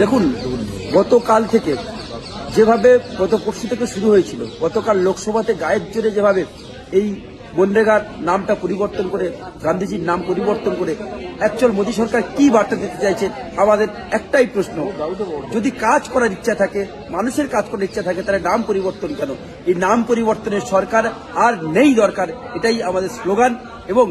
দেখুন, গতকাল থেকে যেভাবে গত পরশু থেকে শুরু হয়েছিল, গতকাল লোকসভাতে গায়ের জোরে যেভাবে এই মনরেগার নামটা পরিবর্তন করে, গান্ধীজির নাম পরিবর্তন করে অ্যাকচুয়াল মোদী সরকার কি বার্তা দিতে চাইছে, আমাদের একটাই প্রশ্ন, যদি কাজ করার ইচ্ছা থাকে, মানুষের কাজ করার ইচ্ছা থাকে, তাহলে নাম পরিবর্তন কেন? এই নাম পরিবর্তনের সরকার আর নেই দরকার, এটাই আমাদের স্লোগান। এবং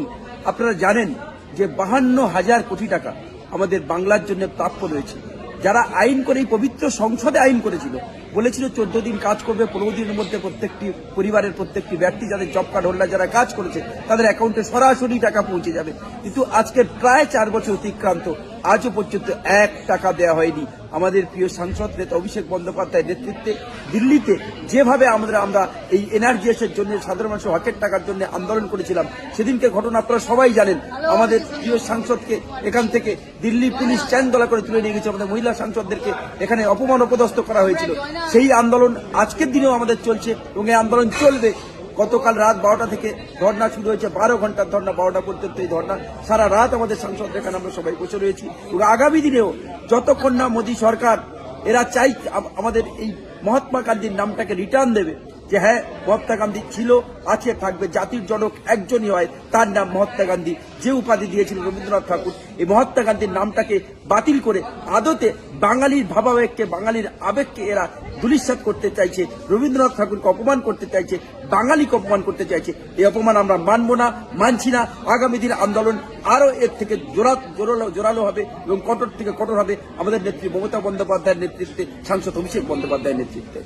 আপনারা জানেন যে 52,000 কোটি টাকা আমাদের বাংলার জন্য প্রাপ্য রয়েছে। যারা আইন করে, এই পবিত্র সংসদে আইন করেছিল, বলেছিল 14 দিন কাজ করবে, 15 দিনের মধ্যে প্রত্যেকটি পরিবারের প্রত্যেকটি ব্যক্তি যাদের জব কার্ড হোল্ডার যারা কাজ করেছে তাদের অ্যাকাউন্টে সরাসরি টাকা পৌঁছে যাবে। কিন্তু আজকে প্রায় 4 বছর অতিক্রান্ত, আজও পর্যন্ত 1 টাকা দেওয়া হয়নি। আমাদের প্রিয় সাংসদ নেতা অভিষেক বন্দ্যোপাধ্যায়ের নেতৃত্বে দিল্লিতে যেভাবে আমরা এই এনআরজিএসের জন্য, সাধারণ মানুষের হকের টাকার জন্য আন্দোলন করেছিলাম, সেদিনকে ঘটনা আপনারা সবাই জানেন। আমাদের প্রিয় সাংসদকে এখান থেকে দিল্লি পুলিশ চ্যানদোলা করে তুলে নিয়ে গেছে, আমাদের মহিলা সাংসদদেরকে এখানে অপমান অপদস্থ করা হয়েছিল। সেই আন্দোলন আজকের দিনেও আমাদের চলছে এবং এই আন্দোলন চলবে। গতকাল রাত 12টা থেকে ধর্না শুরু হয়েছে, 12 ঘন্টার ধর্না, 12টা পর্যন্ত এই ধর্না, সারা রাত আমাদের সাংসদদের এখানে আমরা সবাই বসে রয়েছি। এবং আগামী দিনেও যতক্ষণ না মোদী সরকার, এরা চাই আমাদের এই মহাত্মা গান্ধীর নামটাকে রিটার্ন দেবে, যে হ্যাঁ মহাত্মা গান্ধী ছিল, আছে, থাকবে, জাতির জনক একজনই হয়, তার নাম মহাত্মা গান্ধী, যে উপাধি দিয়েছিল রবীন্দ্রনাথ ঠাকুর। এই মহাত্মা গান্ধীর নামটাকে বাতিল করে আদতে বাঙালির ভাবাবেগকে, বাঙালির আবেগকে এরা ধূলিসাৎ করতে চাইছে, রবীন্দ্রনাথ ঠাকুরকে অপমান করতে চাইছে, বাঙালিকে অপমান করতে চাইছে। এই অপমান আমরা মানব না, মানছি না। আগামী দিন আন্দোলন আরো এর থেকে জোরালো হবে এবং কঠোর থেকে কঠোর হবে আমাদের নেত্রী মমতা বন্দ্যোপাধ্যায়ের নেতৃত্বে, সাংসদ অভিষেক বন্দ্যোপাধ্যায়ের নেতৃত্বে।